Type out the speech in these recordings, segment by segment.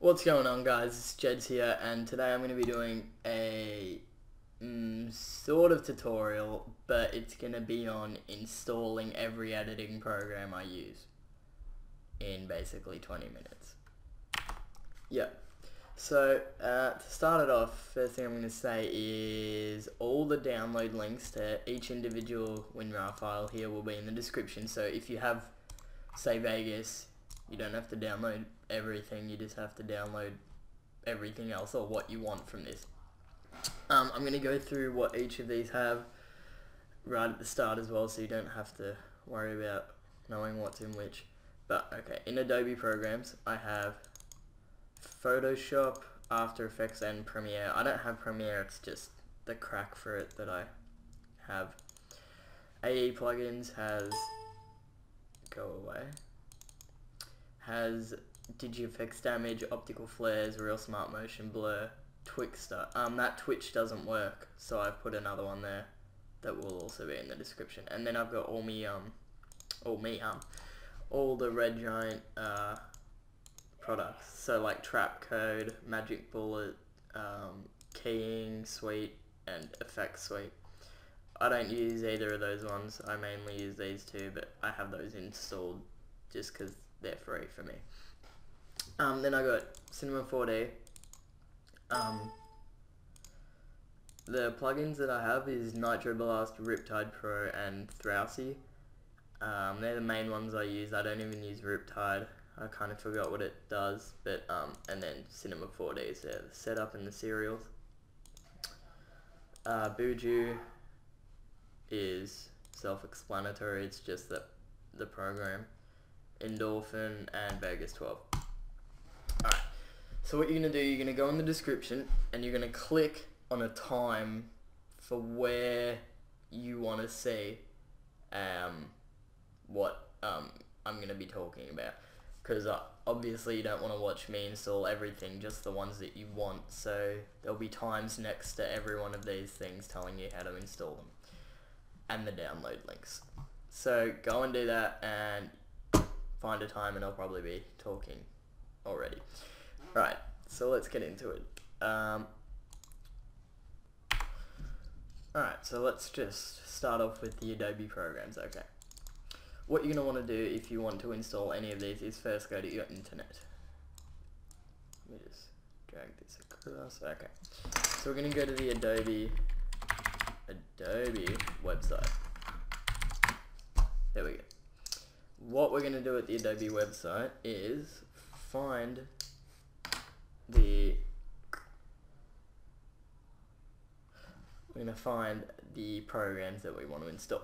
What's going on, guys? It's Jed's here, and today I'm going to be doing a sort of tutorial, but it's going to be on installing every editing program I use in basically 20 minutes. Yeah. So, to start it off, first thing I'm going to say is all the download links to each individual WinRAR file here will be in the description. So if you have, say, Vegas, you don't have to download everything, you just have to download everything else or what you want from this. I'm going to go through what each of these have right at the start as well, so you don't have to worry about knowing what's in which. But okay, in Adobe programs I have Photoshop, After Effects and Premiere. I don't have Premiere, it's just the crack for it that I have. AE plugins has has DigiEffects Damage, Optical Flares, Real Smart Motion Blur, Twixtor. That Twitch doesn't work, so I've put another one there that will also be in the description. And then I've got all the Red Giant products. So like Trap Code, Magic Bullet, Keying Suite, and Effects Suite. I don't use either of those ones. I mainly use these two, but I have those installed just because they're free for me. Then I got Cinema 4D. The plugins that I have is Nitro Blast, Riptide Pro, and Throwsy. They're the main ones I use. I don't even use Riptide. I kind of forgot what it does, but and then Cinema 4D, so the setup and the serials. Boju is self-explanatory. It's just the program. Endorphin and Vegas 12. Alright, so what you're going to do, you're going to go in the description and you're going to click on a time for where you want to see what I'm going to be talking about, because obviously you don't want to watch me install everything, just the ones that you want, so there'll be times next to every one of these things telling you how to install them and the download links. So go and do that and find a time, and I'll probably be talking already. Right, so let's get into it. Alright, so let's just start off with the Adobe programs. Okay, what you're going to want to do if you want to install any of these is first go to your internet. Let me just drag this across. Okay, so we're going to go to the Adobe website. There we go. What we're going to do at the Adobe website is find the programs that we want to install.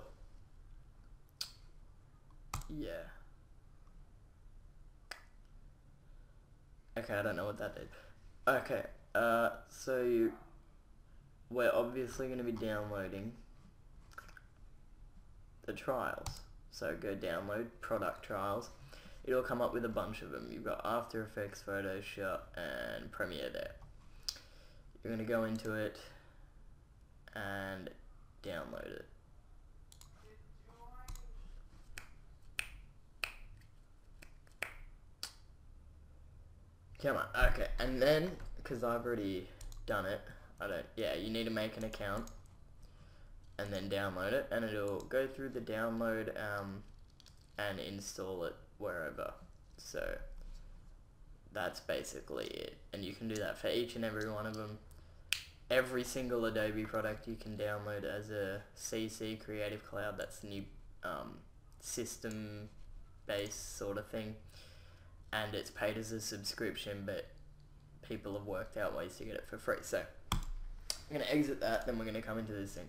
Yeah. Okay, I don't know what that did. Okay, so we're obviously going to be downloading the trials. So go download product trials. It'll come up with a bunch of them. You've got After Effects, Photoshop, and Premiere there. You're going to go into it and download it. Come on. Okay, and then, because I've already done it, you need to make an account and then download it, and it'll go through the download and install it wherever. So that's basically it, and you can do that for each and every one of them. Every single Adobe product you can download as a CC, Creative Cloud. That's the new system based sort of thing, and it's paid as a subscription, but people have worked out ways to get it for free. So I'm going to exit that, then we're going to come into this thing.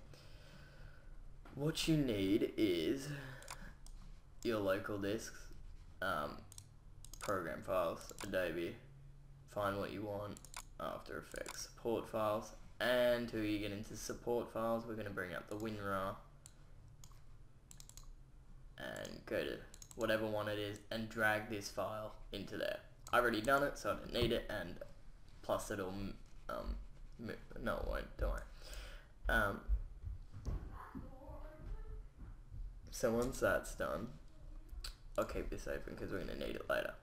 What you need is your local disks, program files, Adobe, find what you want, After Effects, support files, and until you get into support files, we're going to bring up the WinRAR and go to whatever one it is and drag this file into there. I've already done it, so I don't need it, and plus it'll, no it won't, don't worry. So once that's done, I'll keep this open because we're going to need it later.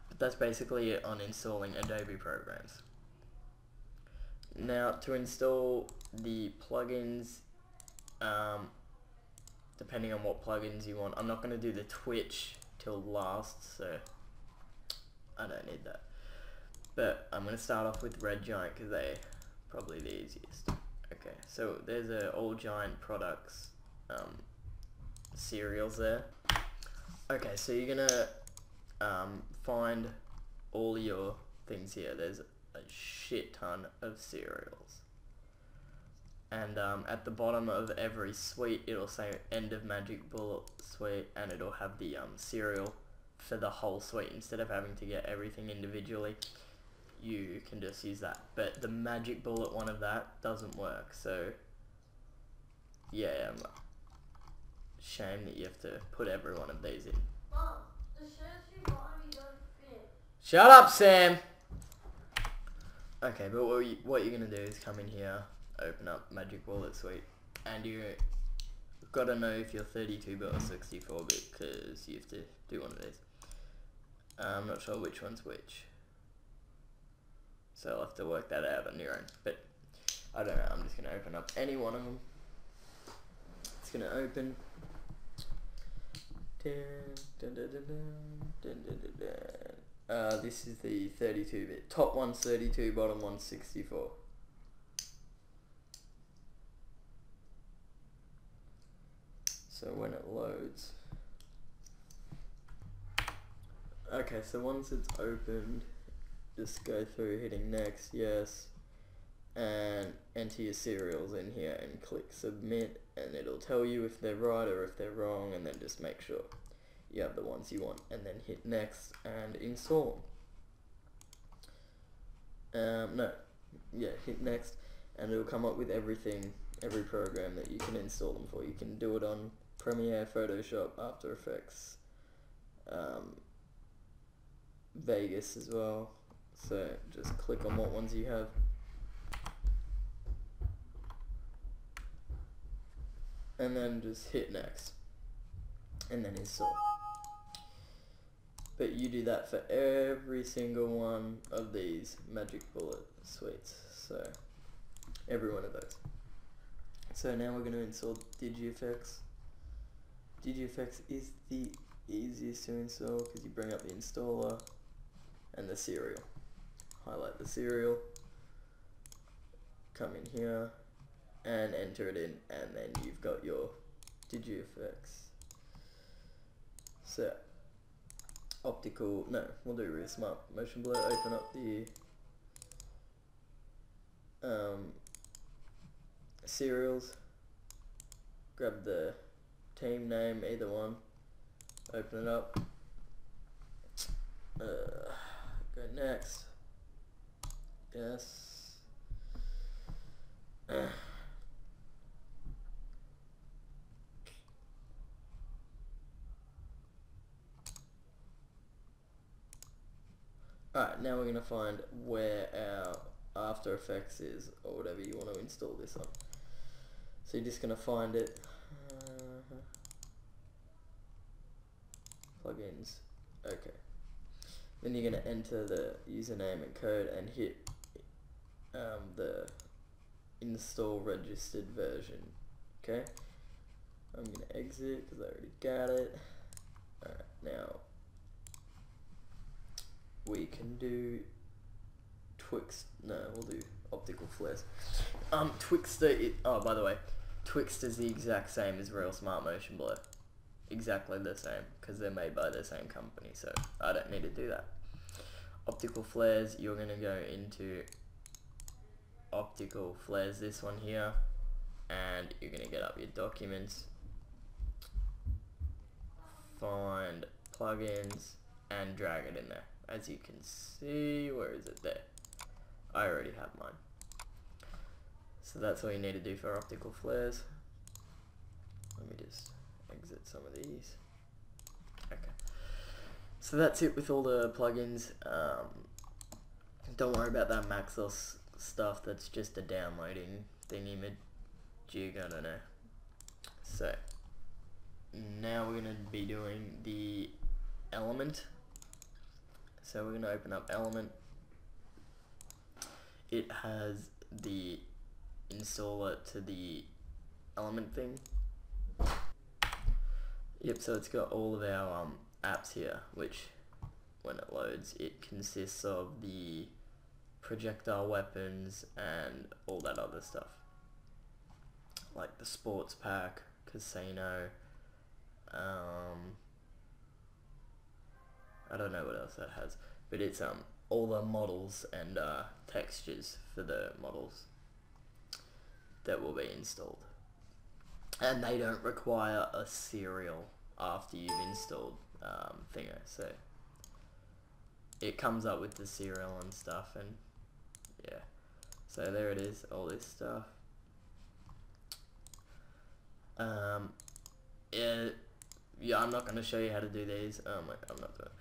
But that's basically it on installing Adobe programs. Now to install the plugins, depending on what plugins you want, I'm not going to do the Twitch till last, so I don't need that. But I'm going to start off with Red Giant because they're probably the easiest. Okay, so there's a All Giant Products serials there. Okay, so you're going to find all your things here. There's a shit ton of serials. And at the bottom of every suite, it'll say End of Magic Bullet suite, and it'll have the serial for the whole suite. Instead of having to get everything individually, you can just use that. But the Magic Bullet one of that doesn't work, so yeah, shame that you have to put every one of these in. Mom, the shirts you bought me don't fit. Shut up, Sam! Okay, but what you're going to do is come in here, open up Magic Bullet Suite, and you've got to know if you're 32-bit or 64-bit, because you have to do one of these. I'm not sure which one's which, so I'll have to work that out on your own, but I don't know, I'm just going to open up any one of them. It's going to open. This is the 32-bit. Top one's 32, bottom one's 64. So when it loads. Okay, so once it's opened, just go through hitting next, yes, and enter your serials in here and click submit, and it'll tell you if they're right or if they're wrong, and then just make sure you have the ones you want, and then hit next and install them. Hit next, and it'll come up with everything, every program that you can install them for. You can do it on Premiere, Photoshop, After Effects, Vegas as well. So just click on what ones you have. And then just hit next, and then install. But you do that for every single one of these Magic Bullet suites. So every one of those. So now we're going to install DigiEffects. DigiEffects is the easiest to install because you bring up the installer and the serial. Highlight the serial, come in here and enter it in, and then you've got your DigiEffects. So we'll do real smart motion blur. Open up the serials, grab the team name, either one, open it up, go next, yes, alright, now we're going to find where our After Effects is, or whatever you want to install this on. So you're just going to find it, plugins, okay. Then you're going to enter the username and code and hit the install registered version, okay. I'm going to exit because I already got it. Alright, now we can do we'll do optical flares. Twixtor, by the way, Twixtor's the exact same as Real Smart Motion Blur. Exactly the same, because they're made by the same company, so I don't need to do that. Optical flares, you're going to go into optical flares, this one here, and you're going to get up your documents, find plugins, and drag it in there. As you can see, where is it? There. I already have mine. So that's all you need to do for optical flares. Let me just exit some of these. Okay. So that's it with all the plugins. Don't worry about that Maxos stuff. That's just a downloading thingy-majig, I don't know. So now we're going to be doing the element. So we're going to open up Element. It has the installer to the Element thing. Yep, so it's got all of our apps here, which when it loads, it consists of the projectile weapons and all that other stuff. Like the sports pack, casino, I don't know what else that has, but it's all the models and textures for the models that will be installed, and they don't require a serial after you've installed Thingo, so it comes up with the serial and stuff, and yeah, so there it is, all this stuff. Yeah, I'm not going to show you how to do these. I'm not doing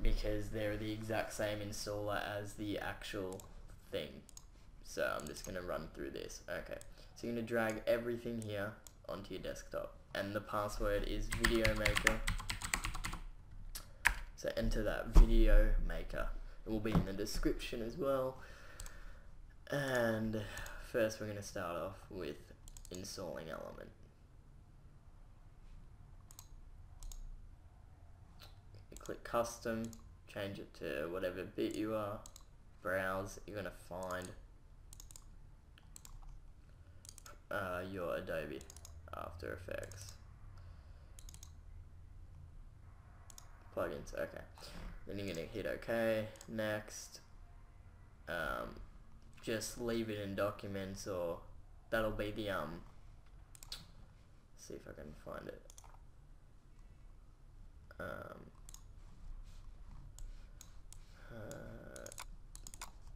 because they're the exact same installer as the actual thing. So I'm just going to run through this. Okay, so you're going to drag everything here onto your desktop, and the password is Video Maker. So enter that Video Maker. It will be in the description as well. And first we're going to start off with installing Element. You click Custom, change it to whatever bit you are, browse, you're going to find your Adobe After Effects. Plugins, okay. Then you're going to hit OK, next. Just leave it in Documents, or that'll be the see if I can find it.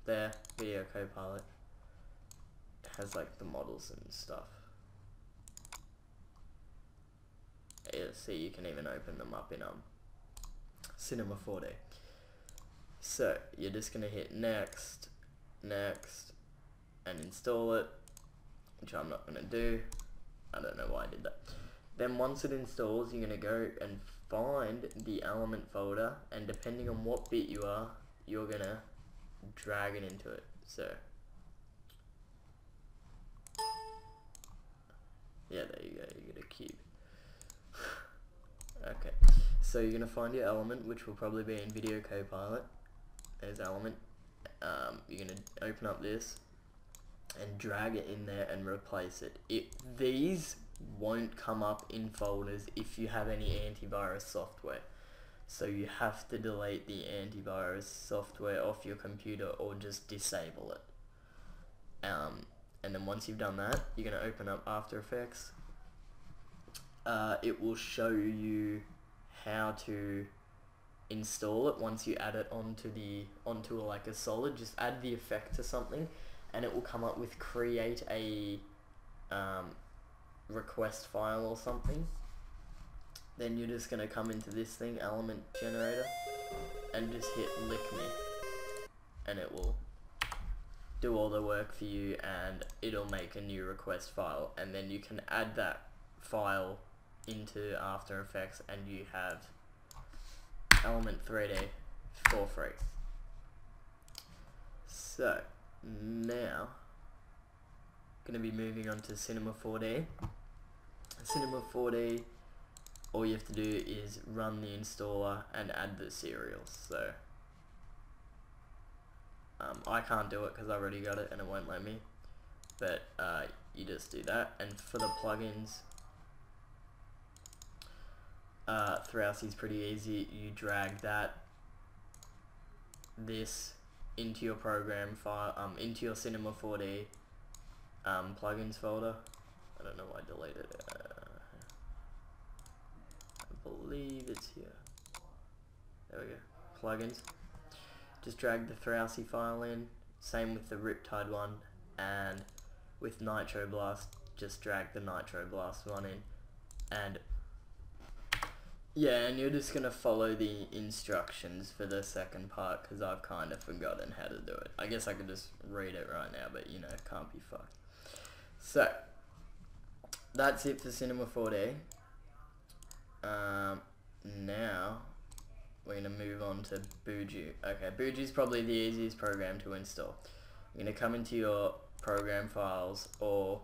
There, Video Copilot. It has like the models and stuff. Yeah, see, you can even open them up in Cinema 4D. So you're just gonna hit next, next, and install it, which I'm not gonna do. I don't know why I did that. Then once it installs, you're gonna go and find the Element folder, and depending on what bit you are, you're gonna drag it into it. So yeah, there you go, you get a cube. Okay, so you're gonna find your Element, which will probably be in Video Copilot. There's Element. You're gonna open up this and drag it in there and replace it. These won't come up in folders if you have any antivirus software. So you have to delete the antivirus software off your computer or just disable it. And then once you've done that, you're going to open up After Effects. It will show you how to install it once you add it onto like a solid. Just add the effect to something, and it will come up with create a request file or something. Then you're just going to come into this thing, Element Generator, and just hit Lick Me, and it will do all the work for you, and it'll make a new request file, and then you can add that file into After Effects, and you have Element 3D for free. So now going to be moving on to Cinema 4D. Cinema 4D, all you have to do is run the installer and add the serials. So I can't do it because I already got it and it won't let me, but you just do that. And for the plugins, Throwsy is pretty easy. You drag this into your program file, into your Cinema 4D plugins folder. I don't know why I deleted it. I believe it's here. There we go. Plugins. Just drag the Throwsy file in. Same with the Riptide one, and with Nitro Blast, just drag the Nitro Blast one in, and yeah, and you're just gonna follow the instructions for the second part because I've kind of forgotten how to do it. I guess I could just read it right now, but you know, can't be fucked. So that's it for Cinema 4D. Now we're going to move on to Boju. Okay, Boju is probably the easiest program to install. You're going to come into your program files or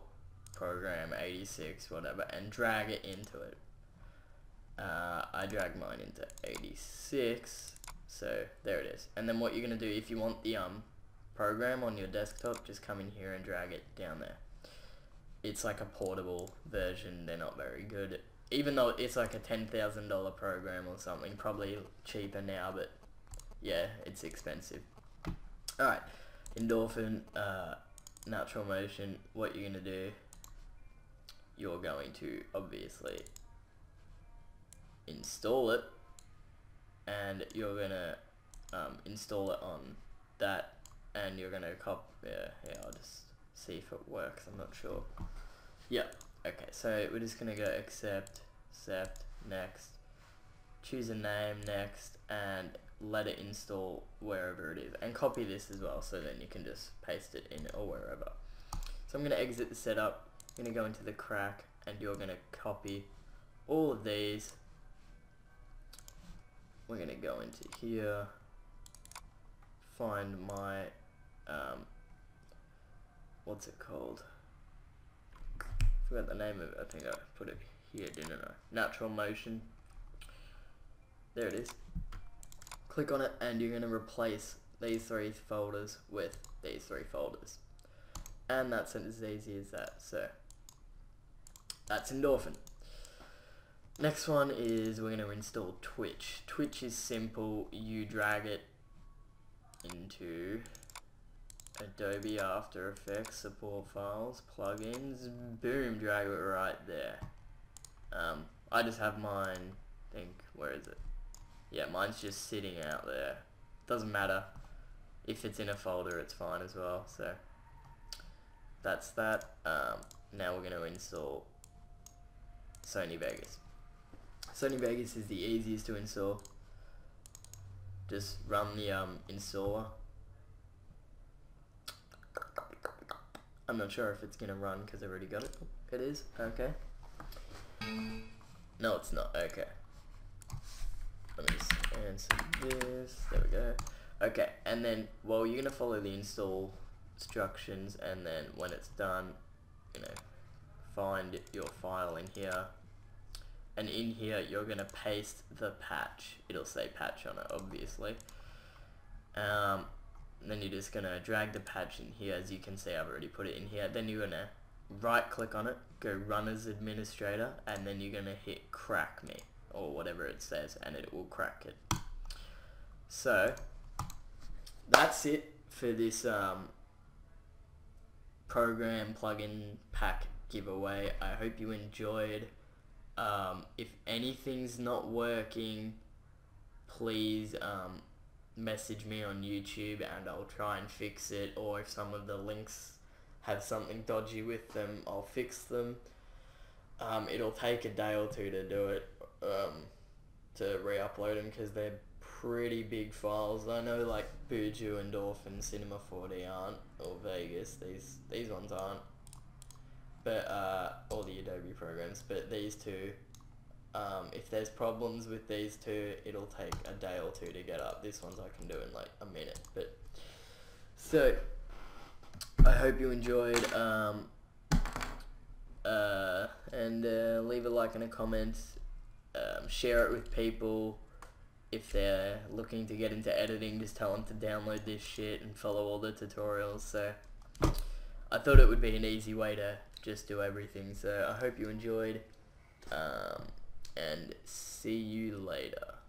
program 86, whatever, and drag it into it. I drag mine into 86, so there it is. And then what you're going to do, if you want the program on your desktop, just come in here and drag it down there. It's like a portable version, they're not very good. Even though it's like a $10,000 program or something, probably cheaper now, but yeah, it's expensive. Alright, Endorphin, natural motion, what you're going to do, you're going to obviously install it, and you're going to install it on that, and you're going to copy, yeah, I'll just see if it works, I'm not sure. Yeah, okay, so we're just going to go accept, next, choose a name, next, and let it install wherever it is, and copy this as well, so then you can just paste it in or wherever. So I'm going to exit the setup, I'm going to go into the crack, and you're going to copy all of these. We're going to go into here, find my, what's it called? Forgot the name of it, I think I put it here, didn't I? Natural motion. There it is. Click on it and you're going to replace these 3 folders with these 3 folders. And that's as easy as that. So that's Endorphin. Next one is we're going to install Twitch. Twitch is simple. You drag it into Adobe After Effects, support files, plugins, boom, drag it right there. I just have mine, where is it? Yeah, mine's just sitting out there. Doesn't matter. If it's in a folder, it's fine as well. So that's that. Now we're going to install Sony Vegas. Sony Vegas is the easiest to install. Just run the installer. I'm not sure if it's going to run because I already got it. It is? Okay. No, it's not. Okay. Let me just answer this. There we go. Okay, and then, well, you're going to follow the install instructions, and then when it's done, find your file in here. And in here, you're going to paste the patch. It'll say patch on it, obviously. Then you're just going to drag the patch in here. As you can see, I've already put it in here. Then you're going to right click on it, go run as administrator, and then you're going to hit crack me, or whatever it says, and it will crack it. So that's it for this program plugin pack giveaway. I hope you enjoyed. If anything's not working, please message me on YouTube and I'll try and fix it, or if some of the links have something dodgy with them, I'll fix them. It'll take a day or 2 to do it, to re-upload them, because they're pretty big files. I know like Boju, Endorphin, Cinema 4D aren't, or Vegas, these ones aren't, but all the Adobe programs, but these two, if there's problems with these two, it'll take a day or 2 to get up. This one's I can do in like a minute. But so I hope you enjoyed, and leave a like and a comment, share it with people. If they're looking to get into editing, just tell them to download this shit and follow all the tutorials. So I thought it would be an easy way to just do everything. So I hope you enjoyed, and see you later.